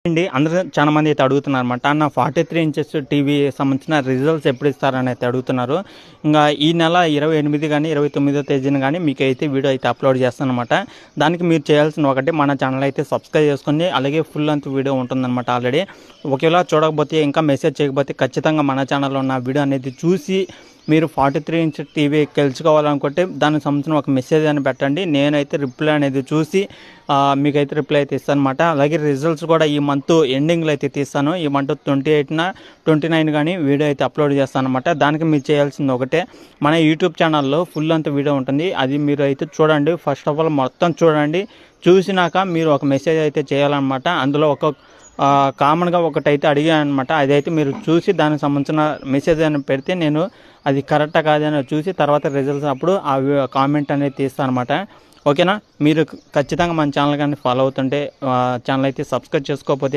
అండి అందరూ చాలా మంది అయితే అడుగుతున్నారు అనమాట. అన్న 43 ఇంచెస్ టీవీ సంబంధించిన రిజల్ట్స్ ఎప్పుడు ఇస్తారని అయితే అడుగుతున్నారు. ఇంకా ఈ నెల 28 కానీ 29వ తేదీన కానీ మీకైతే వీడియో అయితే అప్లోడ్ చేస్తాను అనమాట. దానికి మీరు చేయాల్సిన ఒకటి మన ఛానల్ అయితే సబ్స్క్రైబ్ చేసుకొని అలాగే ఫుల్ లెంత్ వీడియో ఉంటుందన్నమాట ఆల్రెడీ. ఒకవేళ చూడకపోతే ఇంకా మెసేజ్ చేయకపోతే ఖచ్చితంగా మన ఛానల్లో ఉన్న వీడియో అనేది చూసి మీరు 43 ఇంచ్ టీవీ గెలుచుకోవాలనుకుంటే దానికి సంబంధించిన ఒక మెసేజ్ అని పెట్టండి. నేనైతే రిప్లై అనేది చూసి మీకైతే రిప్లై అయితే ఇస్తాను అనమాట. అలాగే రిజల్ట్స్ కూడా ఈ మంత్ ఎండింగ్లో అయితే తీస్తాను. ఈ మంత్ 28న 29 కానీ వీడియో అయితే అప్లోడ్ చేస్తాను అనమాట. దానికి మీరు చేయాల్సింది ఒకటే, మన యూట్యూబ్ ఛానల్లో ఫుల్ అంత వీడియో ఉంటుంది. అది మీరు అయితే చూడండి. ఫస్ట్ ఆఫ్ ఆల్ మొత్తం చూడండి. చూసినాక మీరు ఒక మెసేజ్ అయితే చేయాలన్నమాట. అందులో ఒక కామన్గా ఒకటైతే అడిగాను అనమాట. అదైతే మీరు చూసి దానికి సంబంధించిన మెసేజ్ అని పెడితే నేను అది కరెక్టా కాదని చూసి తర్వాత రిజల్ట్స్ అప్పుడు ఆ కామెంట్ అనేది తీస్తాను అనమాట. ఓకేనా? మీరు ఖచ్చితంగా మన ఛానల్ కానీ ఫాలో అవుతుంటే ఛానల్ అయితే సబ్స్క్రైబ్ చేసుకోకపోతే